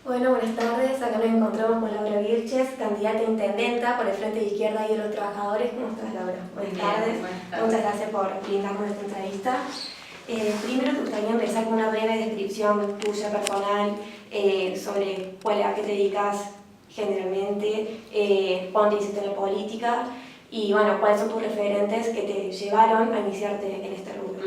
Bueno, buenas tardes. Acá nos encontramos con Laura Vilches, candidata a intendenta por el Frente de Izquierda y de los Trabajadores. ¿Cómo estás, Laura? Buenas tardes. Muchas gracias por brindarnos esta entrevista. Primero, te gustaría empezar con una breve descripción tuya personal sobre a qué te dedicas generalmente, cuándo te hiciste en la política y bueno, cuáles son tus referentes que te llevaron a iniciarte en este rubro.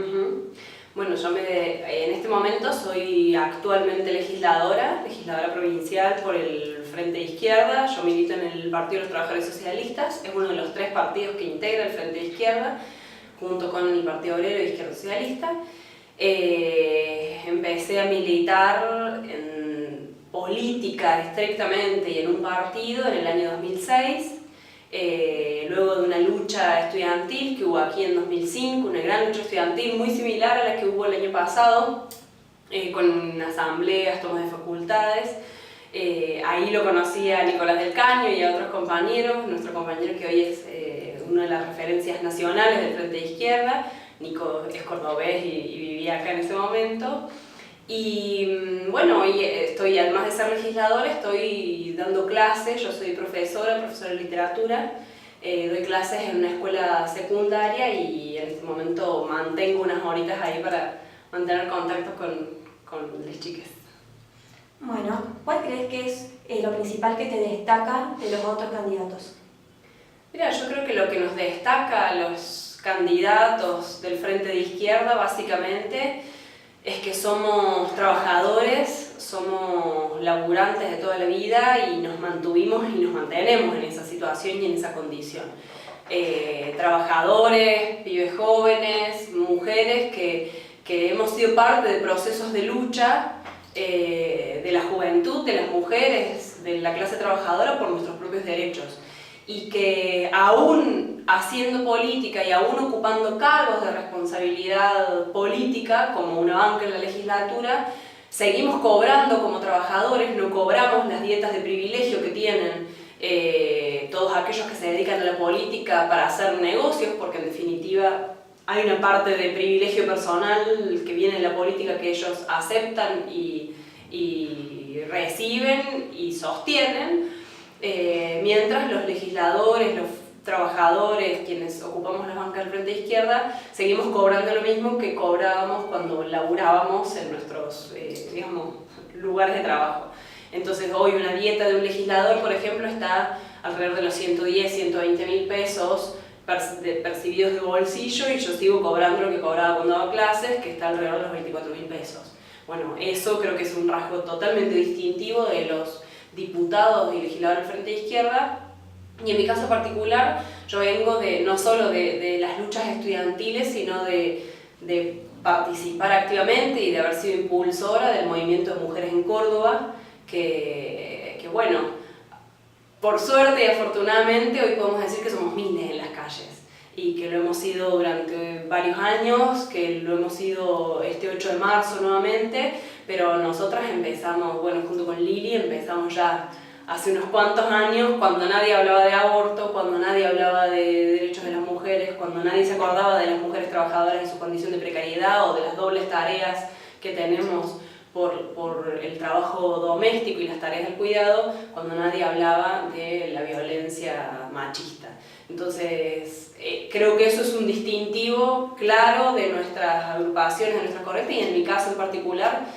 Bueno, yo en este momento soy actualmente legisladora provincial por el Frente de Izquierda. Yo milito en el Partido de los Trabajadores Socialistas, es uno de los 3 partidos que integra el Frente de Izquierda, junto con el Partido Obrero y Izquierda Socialista. Empecé a militar en política estrictamente y en un partido en el año 2006. Luego de una lucha estudiantil que hubo aquí en 2005, una gran lucha estudiantil muy similar a la que hubo el año pasado, con asambleas, tomas de facultades. Ahí lo conocí a Nicolás del Caño y a otros compañeros, nuestro compañero que hoy es una de las referencias nacionales del Frente de Izquierda. Nico es cordobés y vivía acá en ese momento. Y bueno, hoy estoy, además de ser legisladora, estoy dando clases. Yo soy profesora de literatura, doy clases en una escuela secundaria y en este momento mantengo unas horitas ahí para mantener contacto con las chicas. Bueno, ¿cuál crees que es lo principal que te destaca de los otros candidatos? Mira, yo creo que lo que nos destaca a los candidatos del Frente de Izquierda básicamente es que somos trabajadores, somos laburantes de toda la vida y nos mantuvimos y nos mantenemos en esa situación y en esa condición. Trabajadores, pibes jóvenes, mujeres que hemos sido parte de procesos de lucha de la juventud, de las mujeres, de la clase trabajadora por nuestros propios derechos. Y que aún haciendo política y aún ocupando cargos de responsabilidad política, como una banca en la legislatura, seguimos cobrando como trabajadores, no cobramos las dietas de privilegio que tienen todos aquellos que se dedican a la política para hacer negocios, porque en definitiva hay una parte de privilegio personal que viene de la política que ellos aceptan y reciben y sostienen. Mientras los legisladores, los trabajadores, quienes ocupamos las bancas del Frente de Izquierda, seguimos cobrando lo mismo que cobrábamos cuando laburábamos en nuestros lugares de trabajo. Entonces hoy una dieta de un legislador, por ejemplo, está alrededor de los 110, 120 mil pesos percibidos de bolsillo y yo sigo cobrando lo que cobraba cuando daba clases, que está alrededor de los 24 mil pesos. Bueno, eso creo que es un rasgo totalmente distintivo de los diputados y legisladores del Frente de Izquierda, y en mi caso particular yo vengo no solo de las luchas estudiantiles, sino de participar activamente y de haber sido impulsora del movimiento de mujeres en Córdoba, que bueno, por suerte y afortunadamente hoy podemos decir que somos miles en las calles y que lo hemos sido durante varios años, que lo hemos sido este 8 de marzo nuevamente, pero nosotras empezamos, bueno, junto con Lili, empezamos ya hace unos cuantos años, cuando nadie hablaba de aborto, cuando nadie hablaba de derechos de las mujeres, cuando nadie se acordaba de las mujeres trabajadoras y su condición de precariedad o de las dobles tareas que tenemos por el trabajo doméstico y las tareas del cuidado, cuando nadie hablaba de la violencia machista. Entonces, creo que eso es un distintivo claro de nuestras agrupaciones, de nuestras corrientes, y en mi caso en particular,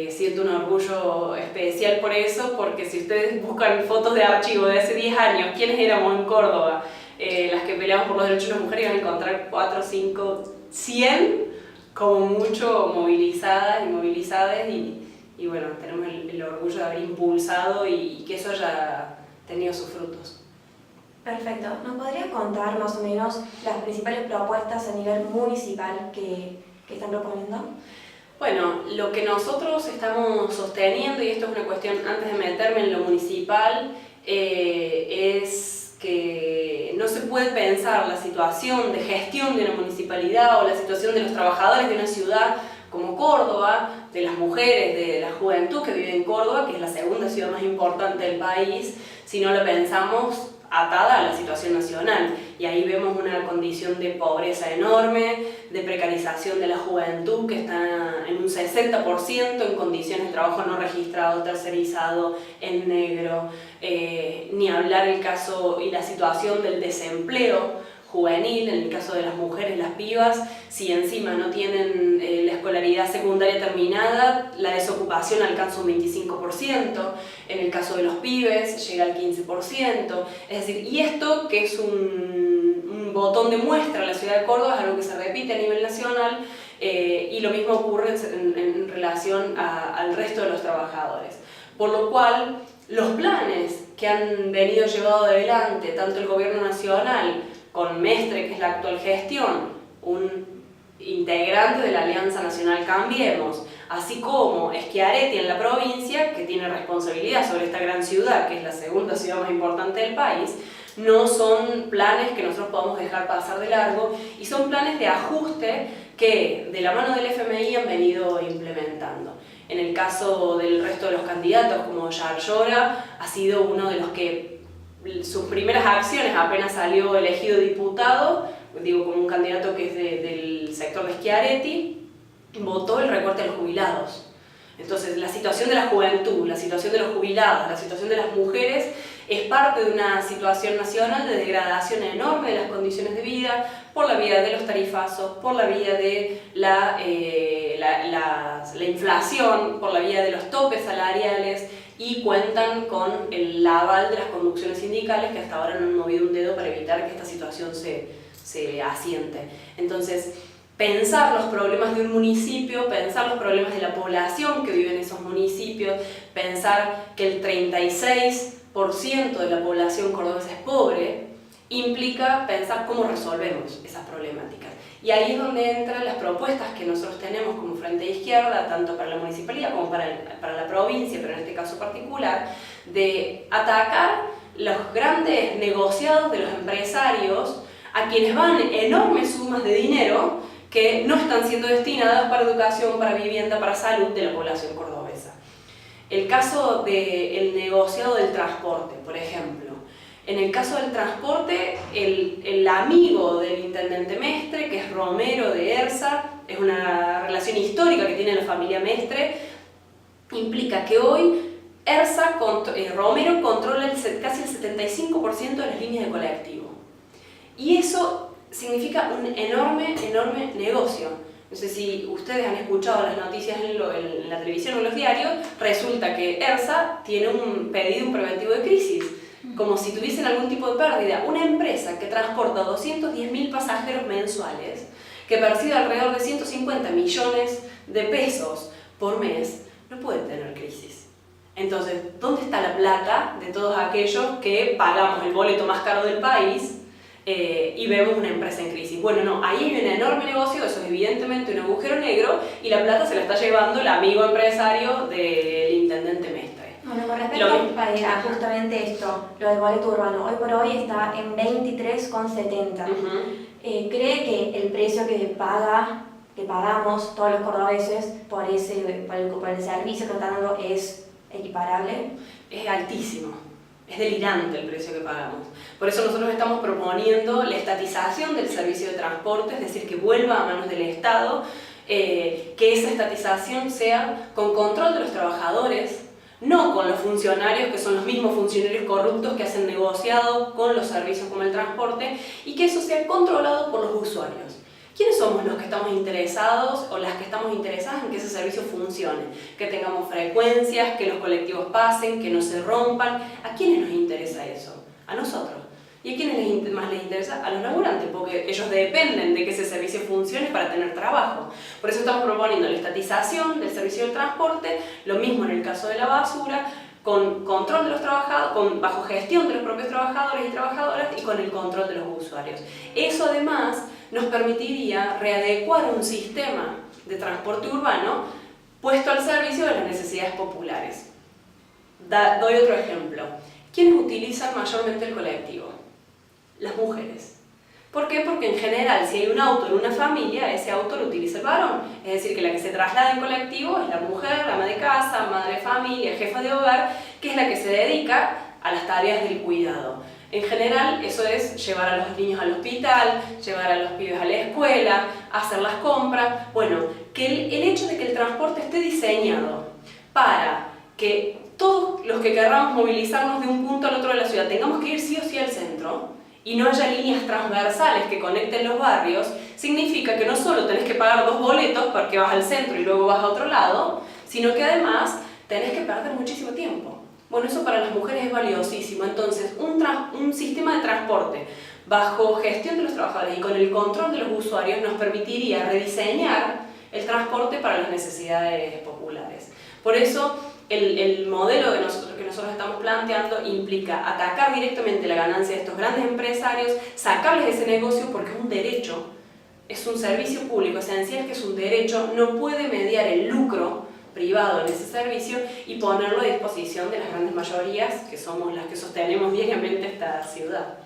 siento un orgullo especial por eso, porque si ustedes buscan fotos de archivo de hace 10 años, ¿quiénes éramos en Córdoba? Las que peleamos por los derechos de las mujeres, van a encontrar 4, 5, 100 como mucho movilizadas y movilizadas, y bueno, tenemos el orgullo de haber impulsado y que eso haya tenido sus frutos. Perfecto. ¿Nos podrías contar más o menos las principales propuestas a nivel municipal que están proponiendo? Bueno, lo que nosotros estamos sosteniendo, y esto es una cuestión antes de meterme en lo municipal, es que no se puede pensar la situación de gestión de una municipalidad o la situación de los trabajadores de una ciudad como Córdoba, de las mujeres, de la juventud que vive en Córdoba, que es la segunda ciudad más importante del país, si no lo pensamos atada a la situación nacional, y ahí vemos una condición de pobreza enorme, de precarización de la juventud que está en un 60% en condiciones de trabajo no registrado, tercerizado, en negro, ni hablar el caso y la situación del desempleo juvenil, en el caso de las mujeres, las pibas, si encima no tienen la escolaridad secundaria terminada, la desocupación alcanza un 25%, en el caso de los pibes llega al 15%, es decir, y esto que es un botón de muestra en la ciudad de Córdoba, es algo que se repite a nivel nacional, y lo mismo ocurre en relación al resto de los trabajadores. Por lo cual, los planes que han venido llevado adelante tanto el gobierno nacional con Mestre, que es la actual gestión, un integrante de la Alianza Nacional Cambiemos, así como Schiaretti en la provincia, que tiene responsabilidad sobre esta gran ciudad, que es la segunda ciudad más importante del país, no son planes que nosotros podamos dejar pasar de largo, y son planes de ajuste que de la mano del FMI han venido implementando. En el caso del resto de los candidatos, como Yar Llora, ha sido uno de los que sus primeras acciones, apenas salió elegido diputado, digo como un candidato que es del sector de Schiaretti, votó el recorte de los jubilados. Entonces la situación de la juventud, la situación de los jubilados, la situación de las mujeres es parte de una situación nacional de degradación enorme de las condiciones de vida por la vía de los tarifazos, por la vía de la inflación, por la vía de los topes salariales, y cuentan con el aval de las conducciones sindicales que hasta ahora no han movido un dedo para evitar que esta situación se asiente. Entonces, pensar los problemas de un municipio, pensar los problemas de la población que vive en esos municipios, pensar que el 36% de la población cordobesa es pobre, implica pensar cómo resolvemos esas problemáticas. Y ahí es donde entran las propuestas que nosotros tenemos como Frente de Izquierda, tanto para la municipalidad como para la provincia, pero en este caso particular, de atacar los grandes negociados de los empresarios a quienes van enormes sumas de dinero que no están siendo destinadas para educación, para vivienda, para salud de la población cordobesa. El caso del negociado del transporte, por ejemplo. En el caso del transporte, el amigo del intendente Mestre, que es Romero de ERSA, es una relación histórica que tiene la familia Mestre, implica que hoy Romero controla casi el 75% de las líneas de colectivo. Y eso significa un enorme negocio. No sé si ustedes han escuchado las noticias en la televisión o en los diarios, resulta que ERSA tiene pedido un preventivo de crisis, como si tuviesen algún tipo de pérdida. Una empresa que transporta 210.000 pasajeros mensuales, que percibe alrededor de 150 millones de pesos por mes, no puede tener crisis. Entonces, ¿dónde está la plata de todos aquellos que pagamos el boleto más caro del país y vemos una empresa en crisis? Bueno, no, ahí hay un enorme negocio, eso es evidentemente un agujero negro, y la plata se la está llevando el amigo empresario del intendente Mestre. Bueno, con respecto a justamente esto, lo del boleto urbano, hoy por hoy está en 23,70. ¿Cree que el precio que pagamos todos los cordobeses por el servicio que están dando es equiparable? Es altísimo, es delirante el precio que pagamos. Por eso nosotros estamos proponiendo la estatización del servicio de transporte, es decir, que vuelva a manos del Estado, que esa estatización sea con control de los trabajadores, no con los funcionarios, que son los mismos funcionarios corruptos que hacen negociado con los servicios como el transporte, y que eso sea controlado por los usuarios. ¿Quiénes somos los que estamos interesados o las que estamos interesadas en que ese servicio funcione? Que tengamos frecuencias, que los colectivos pasen, que no se rompan. ¿A quiénes nos interesa eso? A nosotros. ¿Y a quiénes más les interesa? A los laburantes, porque ellos dependen de que ese servicio funcione para tener trabajo. Por eso estamos proponiendo la estatización del servicio del transporte, lo mismo en el caso de la basura, con control de los trabajadores, bajo gestión de los propios trabajadores y trabajadoras, y con el control de los usuarios. Eso además nos permitiría readecuar un sistema de transporte urbano puesto al servicio de las necesidades populares. Doy otro ejemplo. ¿Quiénes utilizan mayormente el colectivo? Las mujeres. ¿Por qué? Porque en general, si hay un auto en una familia, ese auto lo utiliza el varón. Es decir, que la que se traslada en colectivo es la mujer, la ama de casa, madre de familia, jefa de hogar, que es la que se dedica a las tareas del cuidado. En general, eso es llevar a los niños al hospital, llevar a los pibes a la escuela, hacer las compras. Bueno, que el hecho de que el transporte esté diseñado para que todos los que querramos movilizarnos de un punto al otro de la ciudad tengamos que ir sí o sí al centro y no haya líneas transversales que conecten los barrios, significa que no solo tenés que pagar 2 boletos porque vas al centro y luego vas a otro lado, sino que además tenés que perder muchísimo tiempo. Bueno, eso para las mujeres es valiosísimo. Entonces, un sistema de transporte bajo gestión de los trabajadores y con el control de los usuarios nos permitiría rediseñar el transporte para las necesidades populares. Por eso, el modelo que nosotros estamos planteando implica atacar directamente la ganancia de estos grandes empresarios, sacarles ese negocio porque es un derecho, es un servicio público esencial que es un derecho, no puede mediar el lucro privado en ese servicio y ponerlo a disposición de las grandes mayorías que somos las que sostenemos diariamente esta ciudad.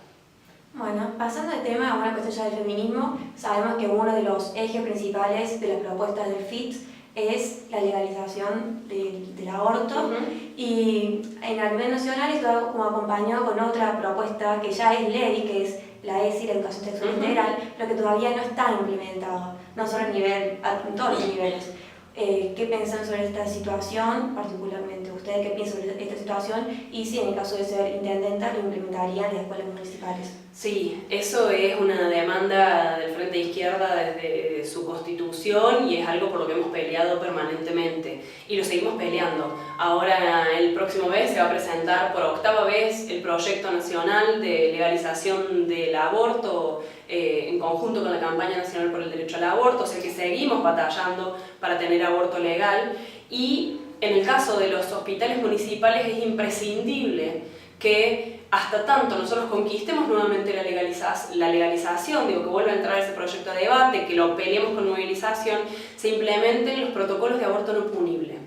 Bueno, pasando al tema, a una cuestión ya del feminismo, sabemos que uno de los ejes principales de las propuestas del FIT es la legalización del aborto, y en el nivel nacional esto como acompañado con otra propuesta que ya es ley, que es la ESI, la educación sexual integral, pero que todavía no está implementado, no solo en todos los niveles. ¿Qué piensan sobre esta situación particularmente? ¿Ustedes qué piensan sobre esta situación? Y si en el caso de ser intendenta lo implementarían en las escuelas municipales. Sí, eso es una demanda del Frente de Izquierda desde su constitución y es algo por lo que hemos peleado permanentemente y lo seguimos peleando. Ahora el próximo mes se va a presentar por 8ª vez el proyecto nacional de legalización del aborto en conjunto con la campaña nacional por el derecho al aborto, o sea que seguimos batallando para tener aborto legal, y en el caso de los hospitales municipales es imprescindible que hasta tanto nosotros conquistemos nuevamente la legalización, digo, que vuelva a entrar ese proyecto de debate, que lo peleemos con movilización, se implementen los protocolos de aborto no punible.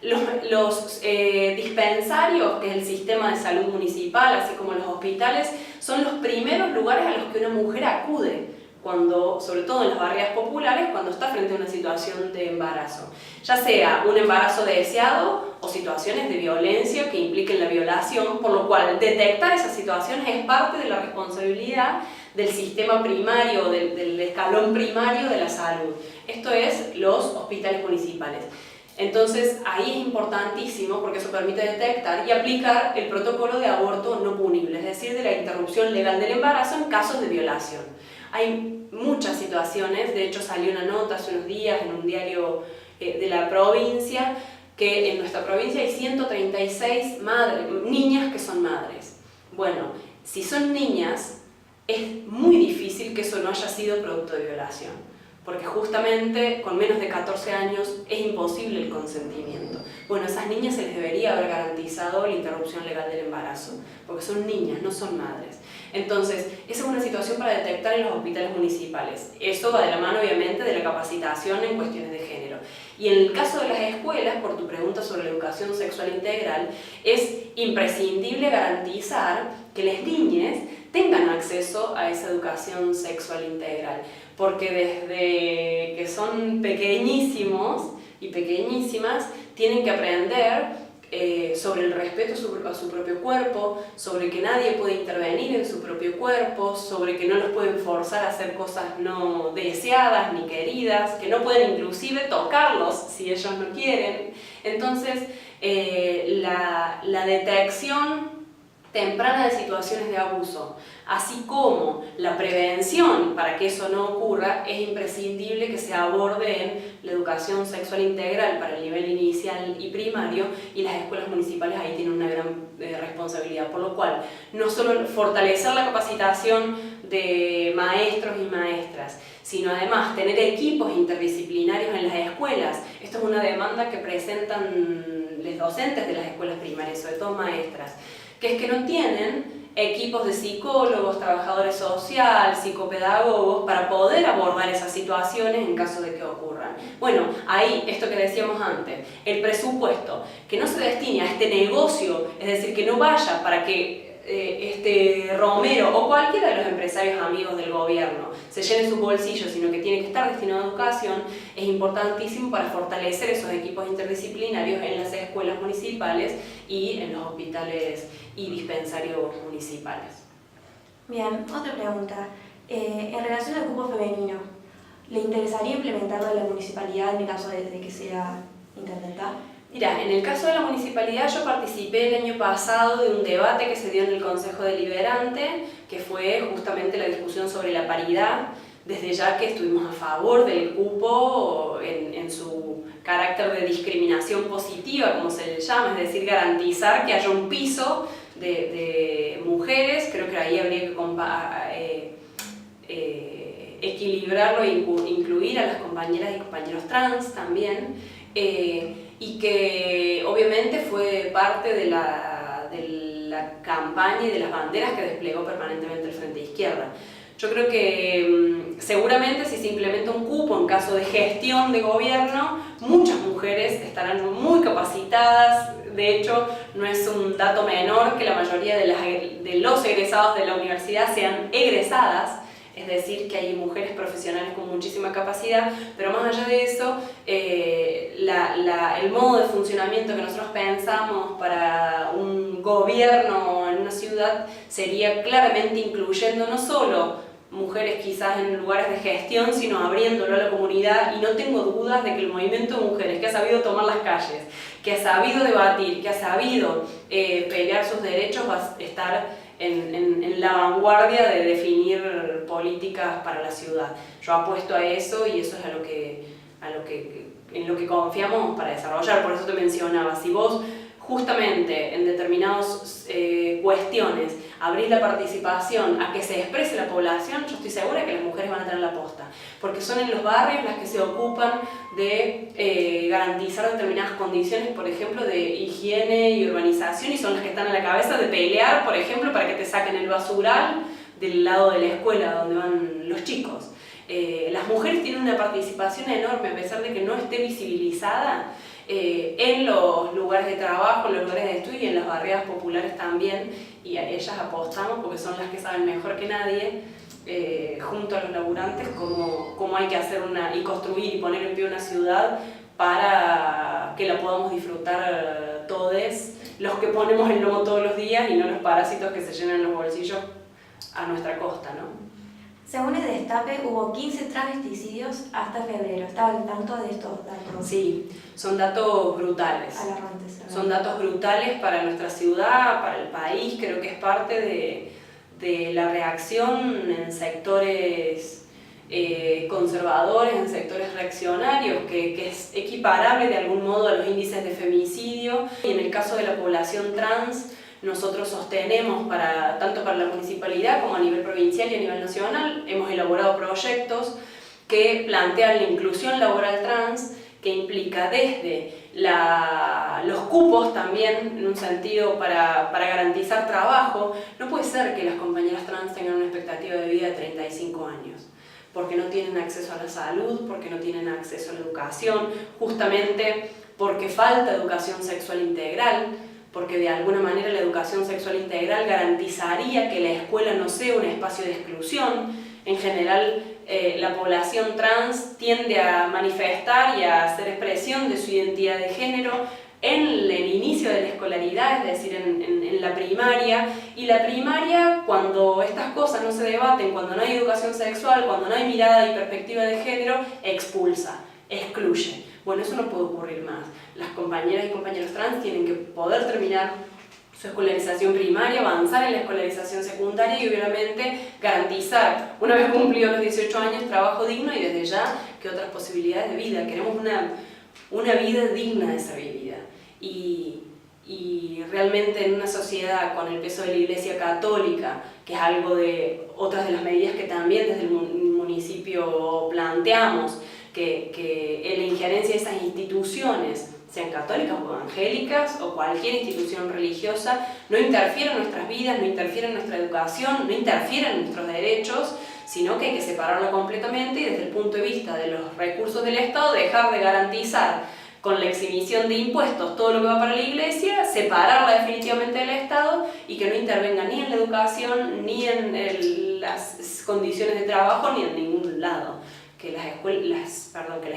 Los dispensarios, que es el sistema de salud municipal, así como los hospitales, son los primeros lugares a los que una mujer acude, sobre todo en las barriadas populares, cuando está frente a una situación de embarazo. Ya sea un embarazo deseado o situaciones de violencia que impliquen la violación, por lo cual detectar esas situaciones es parte de la responsabilidad del sistema primario, del escalón primario de la salud. Esto es los hospitales municipales. Entonces ahí es importantísimo porque eso permite detectar y aplicar el protocolo de aborto no punible, es decir, de la interrupción legal del embarazo en casos de violación. Hay muchas situaciones, de hecho salió una nota hace unos días en un diario de la provincia, que en nuestra provincia hay 136 niñas que son madres. Bueno, si son niñas, es muy difícil que eso no haya sido producto de violación, porque justamente con menos de 14 años es imposible el consentimiento. Bueno, a esas niñas se les debería haber garantizado la interrupción legal del embarazo, porque son niñas, no son madres. Entonces, esa es una situación para detectar en los hospitales municipales. Eso va de la mano, obviamente, de la capacitación en cuestiones de género. Y en el caso de las escuelas, por tu pregunta sobre la educación sexual integral, es imprescindible garantizar que las niñas tengan acceso a esa educación sexual integral, porque desde que son pequeñísimos y pequeñísimas tienen que aprender sobre el respeto a su propio cuerpo, sobre que nadie puede intervenir en su propio cuerpo, sobre que no los pueden forzar a hacer cosas no deseadas ni queridas, que no pueden inclusive tocarlos si ellos no quieren. Entonces, la detección temprana de situaciones de abuso, así como la prevención para que eso no ocurra, es imprescindible que se aborde en la educación sexual integral para el nivel inicial y primario, y las escuelas municipales ahí tienen una gran responsabilidad, por lo cual no solo fortalecer la capacitación de maestros y maestras, sino además tener equipos interdisciplinarios en las escuelas. Esto es una demanda que presentan los docentes de las escuelas primarias, sobre todo maestras, que es que no tienen equipos de psicólogos, trabajadores sociales, psicopedagogos para poder abordar esas situaciones en caso de que ocurran. Bueno, ahí, esto que decíamos antes, el presupuesto, que no se destine a este negocio, es decir, que no vaya para que Romero o cualquiera de los empresarios amigos del gobierno se llene sus bolsillos, sino que tiene que estar destinado a educación, es importantísimo para fortalecer esos equipos interdisciplinarios en las escuelas municipales y en los hospitales y dispensarios municipales. Bien, otra pregunta. En relación al cupo femenino, ¿le interesaría implementarlo en la municipalidad en el caso de que sea intendenta? Mira, en el caso de la municipalidad yo participé el año pasado de un debate que se dio en el Consejo Deliberante, que fue justamente la discusión sobre la paridad, desde ya que estuvimos a favor del cupo en su carácter de discriminación positiva, como se le llama, es decir, garantizar que haya un piso de mujeres. Creo que ahí habría que equilibrarlo e incluir a las compañeras y compañeros trans también, y que obviamente fue parte de la campaña y de las banderas que desplegó permanentemente el Frente de Izquierda. Yo creo que seguramente si se implementa un cupo en caso de gestión de gobierno, muchas mujeres estarán muy capacitadas. De hecho, no es un dato menor que la mayoría de los egresados de la universidad sean egresadas, es decir, que hay mujeres profesionales con muchísima capacidad, pero más allá de eso, el modo de funcionamiento que nosotros pensamos para un gobierno en una ciudad sería claramente incluyendo no solo mujeres quizás en lugares de gestión, sino abriéndolo a la comunidad, y no tengo dudas de que el movimiento de mujeres que ha sabido tomar las calles, que ha sabido debatir, que ha sabido pelear sus derechos, va a estar en la vanguardia de definir políticas para la ciudad. Yo apuesto a eso y eso es en lo que confiamos para desarrollar. Por eso te mencionaba, si vos justamente en determinadas cuestiones abrís la participación a que se exprese la población, yo estoy segura que las mujeres van a tener la posta, porque son en los barrios las que se ocupan de garantizar determinadas condiciones, por ejemplo, de higiene y urbanización, y son las que están a la cabeza de pelear, por ejemplo, para que te saquen el basural del lado de la escuela donde van los chicos. Las mujeres tienen una participación enorme, a pesar de que no esté visibilizada, en los lugares de trabajo, en los lugares de estudio y en las barriadas populares también, y a ellas apostamos porque son las que saben mejor que nadie, junto a los laburantes, cómo hay que hacer y construir y poner en pie una ciudad para que la podamos disfrutar todos los que ponemos el lomo todos los días y no los parásitos que se llenan los bolsillos a nuestra costa, ¿no? Según el Destape, hubo 15 travesticidios hasta febrero. ¿Estaban al tanto de estos datos? Sí, son datos brutales. Alarmantes. Son datos brutales para nuestra ciudad, para el país. Creo que es parte de la reacción en sectores conservadores, en sectores reaccionarios, que es equiparable de algún modo a los índices de femicidio. Y en el caso de la población trans, nosotros sostenemos, tanto para la municipalidad como a nivel provincial y a nivel nacional, hemos elaborado proyectos que plantean la inclusión laboral trans, que implica desde los cupos también, en un sentido para garantizar trabajo. No puede ser que las compañeras trans tengan una expectativa de vida de 35 años, porque no tienen acceso a la salud, porque no tienen acceso a la educación, justamente porque falta educación sexual integral, porque de alguna manera la educación sexual integral garantizaría que la escuela no sea un espacio de exclusión. En general, la población trans tiende a manifestar y a hacer expresión de su identidad de género en el inicio de la escolaridad, es decir, en la primaria. Y la primaria, cuando estas cosas no se debaten, cuando no hay educación sexual, cuando no hay mirada y perspectiva de género, expulsa, excluye. Bueno, eso no puede ocurrir más. Las compañeras y compañeros trans tienen que poder terminar su escolarización primaria, avanzar en la escolarización secundaria y obviamente garantizar, una vez cumplidos los 18 años, trabajo digno y desde ya que otras posibilidades de vida. Queremos una vida digna de ser vivida. Y realmente en una sociedad con el peso de la Iglesia Católica, que es algo de otras de las medidas que también desde el municipio planteamos, que la injerencia de esas instituciones, sean católicas o evangélicas o cualquier institución religiosa, no interfiera en nuestras vidas, no interfiera en nuestra educación, no interfiera en nuestros derechos, sino que hay que separarlo completamente y desde el punto de vista de los recursos del Estado dejar de garantizar con la exhibición de impuestos todo lo que va para la Iglesia, separarla definitivamente del Estado y que no intervenga ni en la educación, ni en las condiciones de trabajo, ni en ningún lado. que las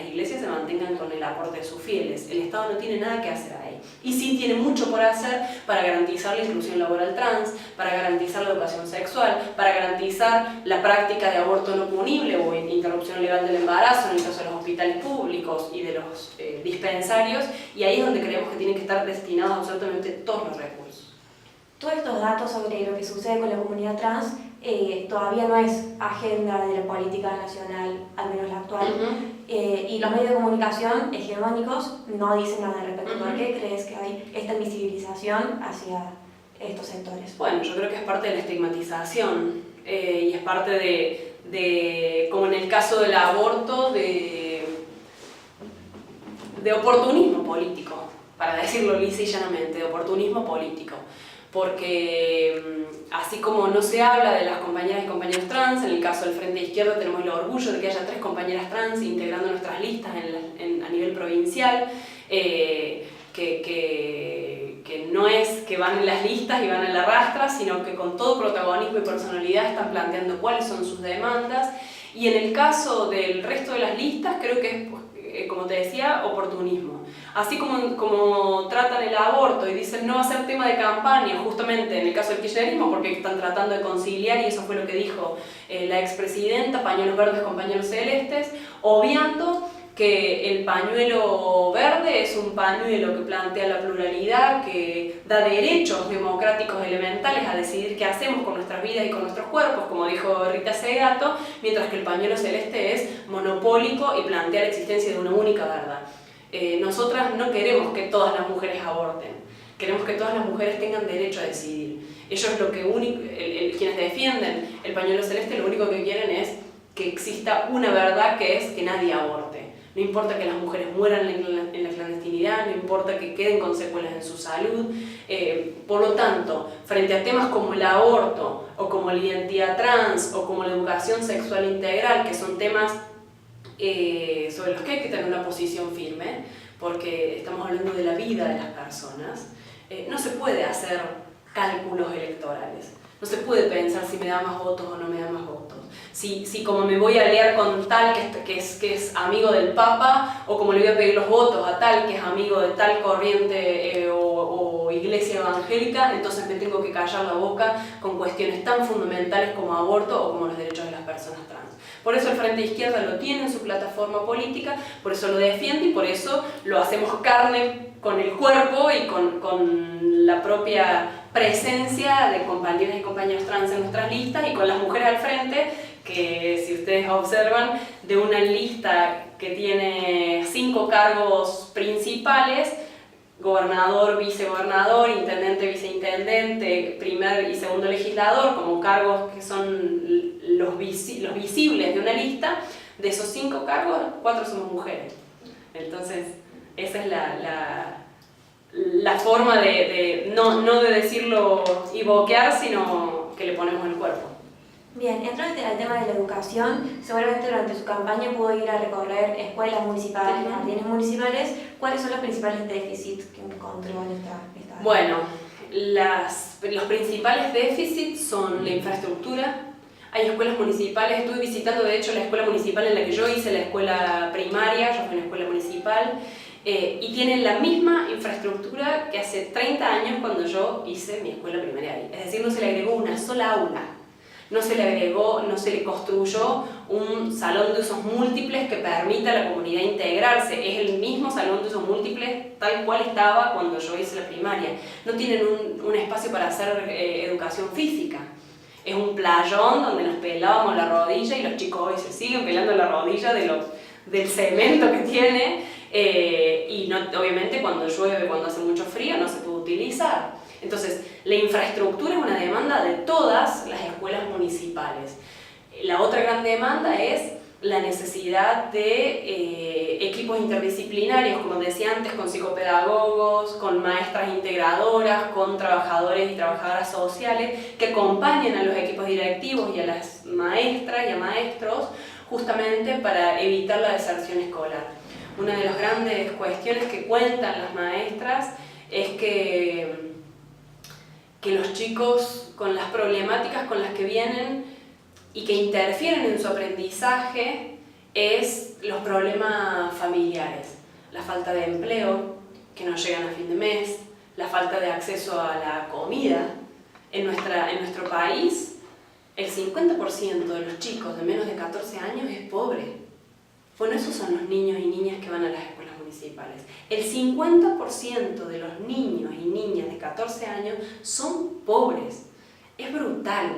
iglesias se mantengan con el aporte de sus fieles. El Estado no tiene nada que hacer ahí. Y sí tiene mucho por hacer para garantizar la inclusión laboral trans, para garantizar la educación sexual, para garantizar la práctica de aborto no punible o interrupción legal del embarazo en el caso de los hospitales públicos y de los dispensarios, y ahí es donde creemos que tienen que estar destinados absolutamente todos los recursos. Todos estos datos sobre lo que sucede con la comunidad trans todavía no es agenda de la política nacional, al menos la actual, y los medios de comunicación hegemónicos no dicen nada al respecto. ¿Por qué crees que hay esta invisibilización hacia estos sectores? Bueno, yo creo que es parte de la estigmatización y es parte de, como en el caso del aborto, de oportunismo político, para decirlo lisa y llanamente, de oportunismo político. Porque así como no se habla de las compañeras y compañeros trans, en el caso del Frente de Izquierda tenemos el orgullo de que haya 3 compañeras trans integrando nuestras listas a nivel provincial, que no es que van en las listas y van en la rastra, sino que con todo protagonismo y personalidad están planteando cuáles son sus demandas. Y en el caso del resto de las listas creo que es, como te decía, oportunismo. Así como tratan el aborto y dicen no va a ser tema de campaña, justamente en el caso del kirchnerismo, porque están tratando de conciliar, y eso fue lo que dijo la expresidenta, pañuelos verdes con pañuelos celestes, obviando que el pañuelo verde es un pañuelo que plantea la pluralidad, que da derechos democráticos elementales a decidir qué hacemos con nuestras vidas y con nuestros cuerpos, como dijo Rita Segato, mientras que el pañuelo celeste es monopólico y plantea la existencia de una única verdad. Nosotras no queremos que todas las mujeres aborten, queremos que todas las mujeres tengan derecho a decidir. Ellos quienes defienden el pañuelo celeste lo único que quieren es que exista una verdad, que es que nadie aborte. No importa que las mujeres mueran en la clandestinidad, no importa que queden con secuelas en su salud. Por lo tanto, frente a temas como el aborto, o como la identidad trans, o como la educación sexual integral, que son temas sobre los que hay que tener una posición firme, porque estamos hablando de la vida de las personas, no se puede hacer cálculos electorales. No se puede pensar si me da más votos o no me da más votos. Si como me voy a aliar con tal que es amigo del Papa, o como le voy a pedir los votos a tal que es amigo de tal corriente o iglesia evangélica, entonces me tengo que callar la boca con cuestiones tan fundamentales como aborto o como los derechos de las personas trans. Por eso el Frente de Izquierda lo tiene en su plataforma política, por eso lo defiende y por eso lo hacemos carne con el cuerpo y con la propia presencia de compañeras y compañeros trans en nuestras listas, y con las mujeres al frente, que si ustedes observan, de una lista que tiene 5 cargos principales: gobernador, vicegobernador, intendente, viceintendente, primer y segundo legislador, como cargos que son los visibles de una lista. De esos 5 cargos, 4 somos mujeres. Entonces, esa es la forma no de decirlo y boquear, sino que le ponemos el cuerpo. Bien, entrando al tema de la educación, seguramente durante su campaña pudo ir a recorrer escuelas municipales, jardines municipales. ¿Cuáles son los principales déficits que encontró en esta? Bueno, los principales déficits son la infraestructura. Hay escuelas municipales, estuve visitando de hecho la escuela municipal en la que yo hice la escuela primaria, yo fui en la escuela municipal, y tienen la misma infraestructura que hace 30 años cuando yo hice mi escuela primaria ahí. Es decir, no se le agregó una sola aula. No se le construyó un salón de usos múltiples que permita a la comunidad integrarse. Es el mismo salón de usos múltiples tal cual estaba cuando yo hice la primaria. No tienen un espacio para hacer educación física. Es un playón donde nos pelábamos la rodilla, y los chicos hoy se siguen pelando la rodilla del cemento que tiene, y obviamente cuando llueve, cuando hace mucho frío, no se puede utilizar. Entonces, la infraestructura es una demanda de todas las escuelas municipales. La otra gran demanda es la necesidad de equipos interdisciplinarios, como decía antes, con psicopedagogos, con maestras integradoras, con trabajadores y trabajadoras sociales que acompañen a los equipos directivos y a las maestras y a maestros, justamente para evitar la deserción escolar. Una de las grandes cuestiones que cuentan las maestras es que los chicos, con las problemáticas con las que vienen y que interfieren en su aprendizaje, es los problemas familiares, la falta de empleo, que no llegan a fin de mes, la falta de acceso a la comida. En nuestro país, el 50% de los chicos de menos de 14 años es pobre. Bueno, esos son los niños y niñas que van a las escuelas municipales. El 50% de los niños y niñas de 14 años son pobres. Es brutal.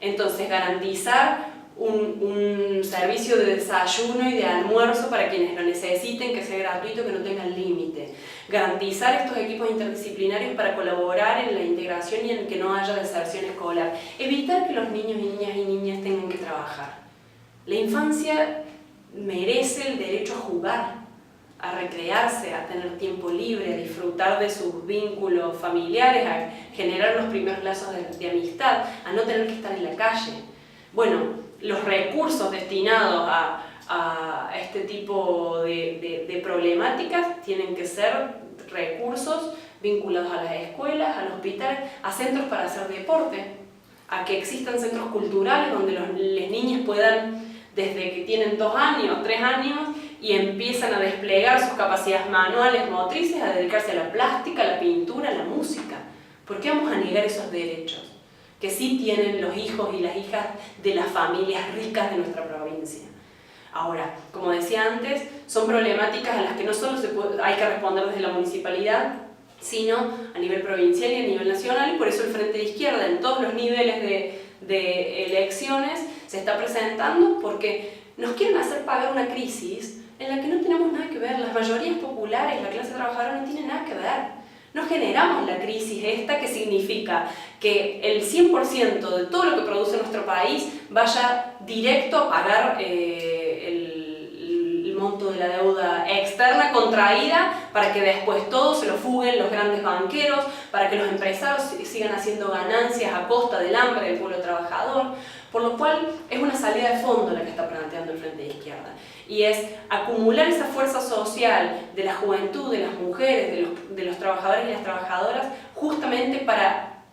Entonces, garantizar un servicio de desayuno y de almuerzo para quienes lo necesiten, que sea gratuito, que no tengan límite. Garantizar estos equipos interdisciplinarios para colaborar en la integración y en que no haya deserción escolar. Evitar que los niños y niñas tengan que trabajar. La infancia merece el derecho a jugar, a recrearse, a tener tiempo libre, a disfrutar de sus vínculos familiares, a generar los primeros lazos de amistad, a no tener que estar en la calle. Bueno, los recursos destinados a este tipo de problemáticas tienen que ser recursos vinculados a las escuelas, al hospital, a centros para hacer deporte, a que existan centros culturales donde las niñas puedan, desde que tienen 2 años, 3 años, y empiezan a desplegar sus capacidades manuales, motrices, a dedicarse a la plástica, a la pintura, a la música. ¿Por qué vamos a negar esos derechos que sí tienen los hijos y las hijas de las familias ricas de nuestra provincia? Ahora, como decía antes, son problemáticas a las que no solo hay que responder desde la municipalidad, sino a nivel provincial y a nivel nacional, y por eso el Frente de Izquierda en todos los niveles de elecciones se está presentando, porque nos quieren hacer pagar una crisis en la que no tenemos nada que ver. Las mayorías populares, la clase trabajadora, no tienen nada que ver. No generamos la crisis esta que significa que el 100% de todo lo que produce nuestro país vaya directo a pagar el monto de la deuda externa contraída para que después todo se lo fuguen los grandes banqueros, para que los empresarios sigan haciendo ganancias a costa del hambre del pueblo trabajador. Por lo cual es una salida de fondo la que está planteando el Frente de Izquierda. Y es acumular esa fuerza social de la juventud, de las mujeres, de los trabajadores y las trabajadoras, justamente para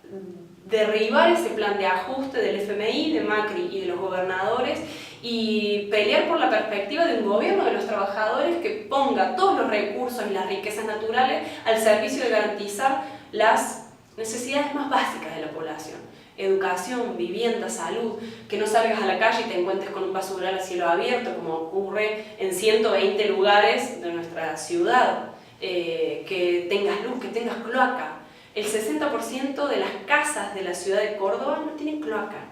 derribar ese plan de ajuste del FMI, de Macri y de los gobernadores, y pelear por la perspectiva de un gobierno de los trabajadores que ponga todos los recursos y las riquezas naturales al servicio de garantizar las necesidades más básicas de la población. Educación, vivienda, salud, que no salgas a la calle y te encuentres con un basural a cielo abierto, como ocurre en 120 lugares de nuestra ciudad, que tengas luz, que tengas cloaca. El 60% de las casas de la ciudad de Córdoba no tienen cloaca.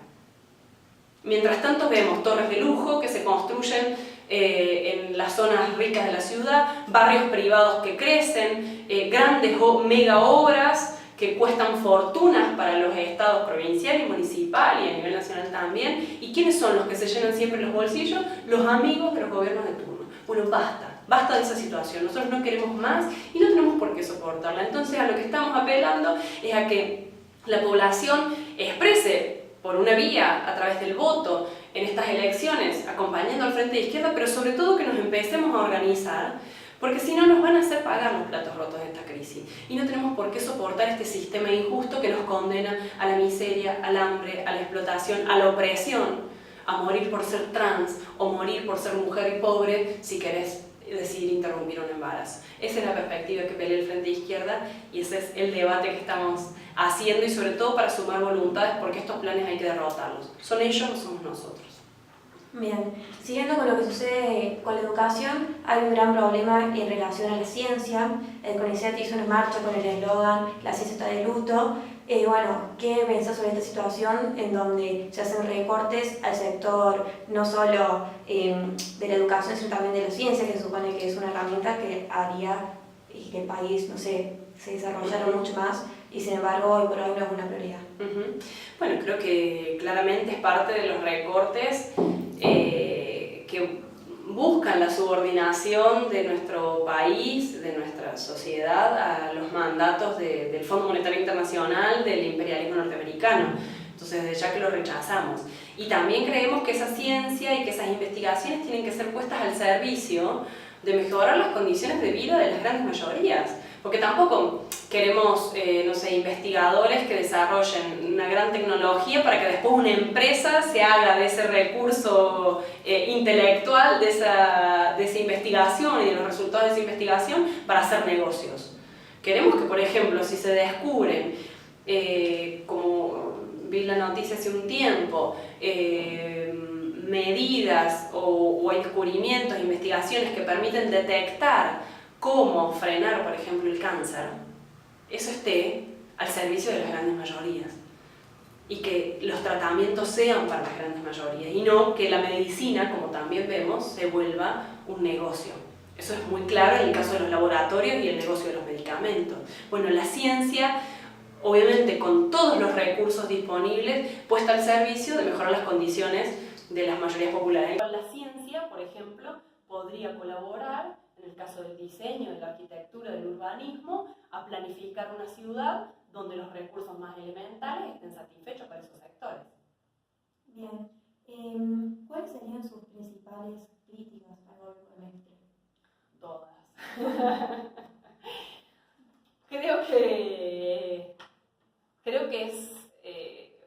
Mientras tanto vemos torres de lujo que se construyen en las zonas ricas de la ciudad, barrios privados que crecen, grandes mega obras que cuestan fortunas para los estados provincial y municipal y a nivel nacional también. ¿Y quiénes son los que se llenan siempre los bolsillos? Los amigos de los gobiernos de turno. Bueno, basta de esa situación. Nosotros no queremos más y no tenemos por qué soportarla. Entonces, a lo que estamos apelando es a que la población exprese por una vía, a través del voto, en estas elecciones, acompañando al Frente de Izquierda, pero sobre todo que nos empecemos a organizar, porque si no nos van a hacer pagar los platos rotos de esta crisis. Y no tenemos por qué soportar este sistema injusto que nos condena a la miseria, al hambre, a la explotación, a la opresión, a morir por ser trans o morir por ser mujer y pobre si querés decidir interrumpir un embarazo. Esa es la perspectiva que pelea el Frente de Izquierda y ese es el debate que estamos haciendo y sobre todo para sumar voluntades porque estos planes hay que derrotarlos. ¿Son ellos o somos nosotros? Bien, siguiendo con lo que sucede con la educación, hay un gran problema en relación a la ciencia. El CONICET hizo una marcha con el eslogan "La ciencia está de luto". Bueno, ¿qué pensás sobre esta situación en donde se hacen recortes al sector no solo de la educación, sino también de la ciencia, que se supone que es una herramienta que haría que el país, no sé, se desarrollara mucho más, y sin embargo hoy por hoy no es una prioridad? Bueno, creo que claramente es parte de los recortes que buscan la subordinación de nuestro país, de nuestra sociedad, a los mandatos del Fondo Monetario Internacional, del imperialismo norteamericano. Entonces, desde ya que lo rechazamos. Y también creemos que esa ciencia y que esas investigaciones tienen que ser puestas al servicio de mejorar las condiciones de vida de las grandes mayorías. Porque tampoco queremos, no sé, investigadores que desarrollen una gran tecnología para que después una empresa se haga de ese recurso intelectual, de esa investigación y de los resultados de esa investigación para hacer negocios. Queremos que, por ejemplo, si se descubren, como vi la noticia hace un tiempo, medidas o descubrimientos, investigaciones que permiten detectar cómo frenar, por ejemplo, el cáncer, eso esté al servicio de las grandes mayorías y que los tratamientos sean para las grandes mayorías y no que la medicina, como también vemos, se vuelva un negocio. Eso es muy claro en el caso de los laboratorios y el negocio de los medicamentos. Bueno, la ciencia, obviamente con todos los recursos disponibles, puesta al servicio de mejorar las condiciones de las mayorías populares. La ciencia, por ejemplo, podría colaborar, en el caso del diseño, de la arquitectura, del urbanismo, a planificar una ciudad donde los recursos más elementales estén satisfechos para esos sectores. Bien. ¿Cuáles serían sus principales críticas al gobierno de Mestre? Todas. Creo que es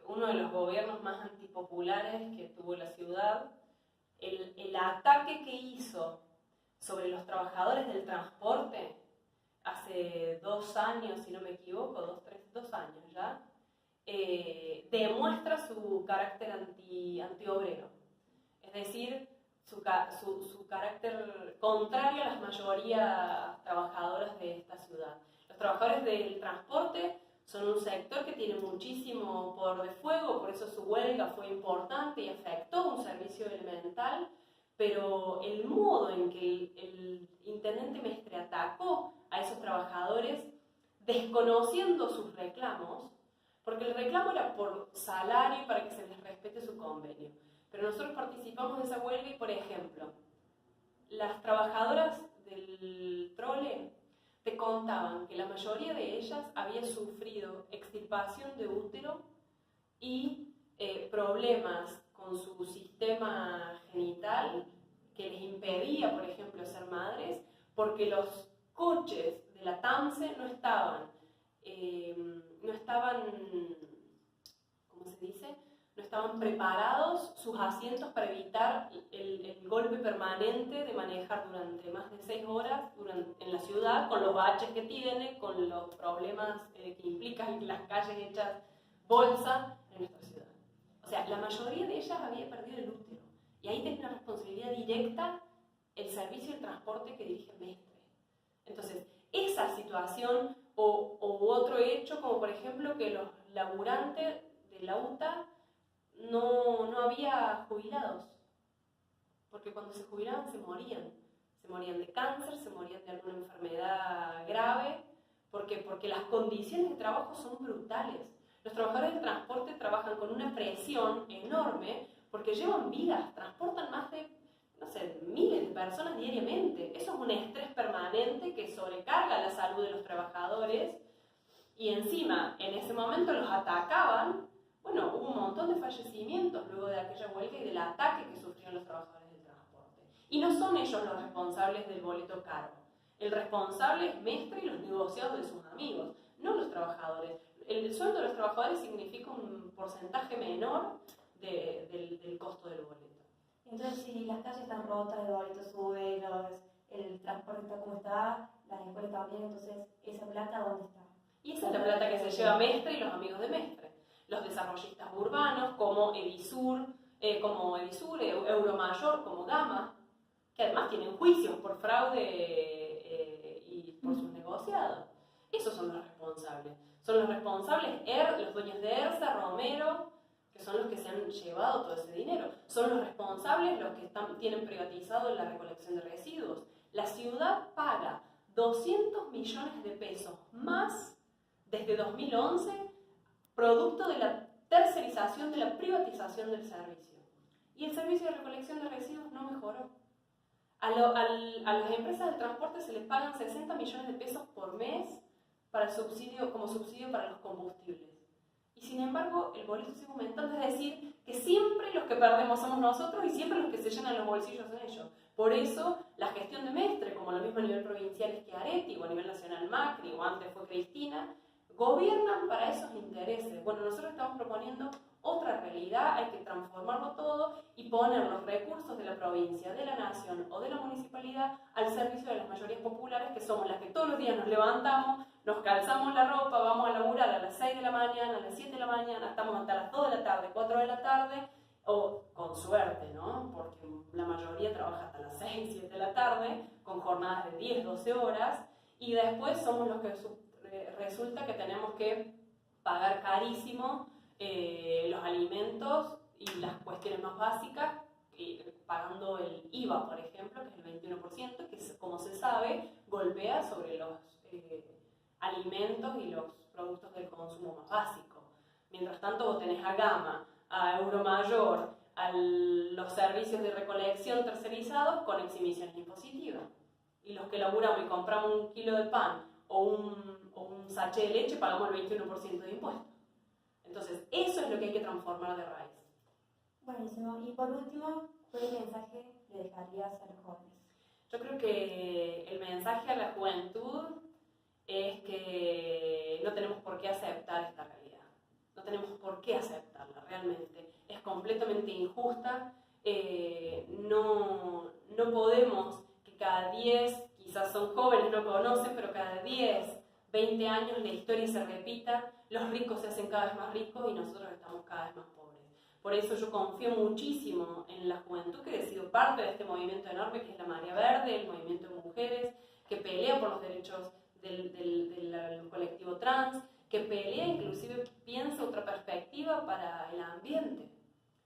uno de los gobiernos más antipopulares que tuvo la ciudad. El ataque que hizo sobre los trabajadores del transporte hace 2 años, si no me equivoco, 2 años ya, demuestra su carácter antiobrero. Es decir, su carácter contrario a las mayorías trabajadoras de esta ciudad. Los trabajadores del transporte son un sector que tiene muchísimo poder de fuego, por eso su huelga fue importante y afectó un servicio elemental, pero el modo en que el intendente Mestre atacó a esos trabajadores, desconociendo sus reclamos, porque el reclamo era por salario para que se les respete su convenio. Pero nosotros participamos de esa huelga y, por ejemplo, las trabajadoras del trole te contaban que la mayoría de ellas había sufrido extirpación de útero y problemas con su sistema genital que les impedía, por ejemplo, ser madres, porque los coches de la TAMSE no estaban, ¿cómo se dice? No estaban preparados sus asientos para evitar el golpe permanente de manejar durante más de 6 horas en la ciudad, con los baches que tiene, con los problemas que implican las calles hechas bolsa en nuestra ciudad. O sea, la mayoría de ellas había perdido el útero. Y ahí tiene una responsabilidad directa el servicio de transporte que dirige Mestre. Entonces, esa situación o otro hecho, como por ejemplo que los laburantes de la UTA no había jubilados, porque cuando se jubilaban se morían de cáncer, se morían de alguna enfermedad grave, porque las condiciones de trabajo son brutales. Los trabajadores del transporte trabajan con una presión enorme porque llevan vidas, transportan más de, no sé, miles de personas diariamente. Eso es un estrés permanente que sobrecarga la salud de los trabajadores y encima, en ese momento los atacaban. Bueno, hubo un montón de fallecimientos luego de aquella huelga y del ataque que sufrieron los trabajadores del transporte. Y no son ellos los responsables del boleto caro. El responsable es Mestre y los negociados de sus amigos, no los trabajadores. El sueldo de los trabajadores significa un porcentaje menor del costo del boleto. Entonces, si las calles están rotas, el boleto sube, el transporte está como está, las escuelas también, entonces, ¿esa plata dónde está? Y esa es la plata que se lleva Mestre y los amigos de Mestre. Los desarrollistas urbanos como Edisur, Euromayor, como Gama, que además tienen juicios por fraude y por sus negociados. Esos son los responsables. Son los responsables los dueños de ERSA, Romero, que son los que se han llevado todo ese dinero. Son los responsables los que tienen privatizado la recolección de residuos. La ciudad paga 200 millones de pesos más desde 2011, producto de la tercerización, de la privatización del servicio. Y el servicio de recolección de residuos no mejoró. A las empresas del transporte se les pagan 60 millones de pesos por mes como subsidio para los combustibles. Y sin embargo el boleto sigue aumentando, es decir, que siempre los que perdemos somos nosotros y siempre los que se llenan los bolsillos son ellos. Por eso la gestión de Mestre, como lo mismo a nivel provincial es Schiaretti, o a nivel nacional Macri, o antes fue Cristina, gobiernan para esos intereses. Bueno, nosotros estamos proponiendo otra realidad, hay que transformarlo todo y poner los recursos de la provincia, de la nación o de la municipalidad al servicio de las mayorías populares, que somos las que todos los días nos levantamos, nos calzamos la ropa, vamos a laburar a las 6 de la mañana, a las 7 de la mañana, estamos hasta las 2 de la tarde, 4 de la tarde, o con suerte, ¿no? Porque la mayoría trabaja hasta las 6, 7 de la tarde, con jornadas de 10, 12 horas, y después somos los que resulta que tenemos que pagar carísimo los alimentos y las cuestiones más básicas, pagando el IVA, por ejemplo, que es el 21%, que como se sabe, golpea sobre los alimentos y los productos del consumo más básico. Mientras tanto, vos tenés a Gama, a Euromayor, a los servicios de recolección tercerizados con exhibiciones impositivas. Y los que laburamos y compramos un kilo de pan o un sachet de leche pagamos el 21% de impuestos. Entonces, eso es lo que hay que transformar de raíz. Buenísimo. Y por último, ¿qué mensaje le dejarías a los jóvenes? Yo creo que el mensaje a la juventud es que no tenemos por qué aceptar esta realidad. No tenemos por qué aceptarla, realmente. Es completamente injusta. No podemos que cada 10, quizás son jóvenes, no conocen, pero cada 10, 20 años la historia se repita, los ricos se hacen cada vez más ricos y nosotros estamos cada vez más pobres. Por eso yo confío muchísimo en la juventud, que ha sido parte de este movimiento enorme que es la Marea Verde, el movimiento de mujeres, que pelea por los derechos del colectivo trans, que pelea, inclusive piensa otra perspectiva para el ambiente.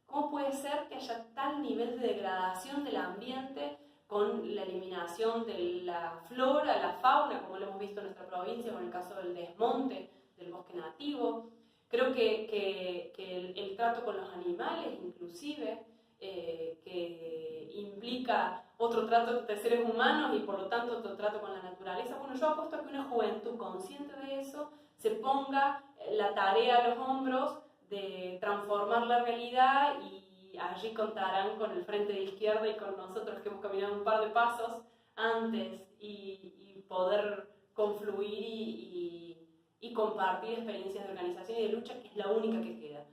¿Cómo puede ser que haya tal nivel de degradación del ambiente con la eliminación de la flora, la fauna, como lo hemos visto en nuestra provincia con el caso del desmonte del bosque nativo? Creo que el trato con los animales, inclusive, que implica otro trato de seres humanos y por lo tanto otro trato con la naturaleza. Bueno, yo apuesto a que una juventud consciente de eso se ponga la tarea a los hombros de transformar la realidad, y allí contarán con el Frente de Izquierda y con nosotros que hemos caminado un par de pasos antes y poder confluir y compartir experiencias de organización y de lucha, que es la única que queda.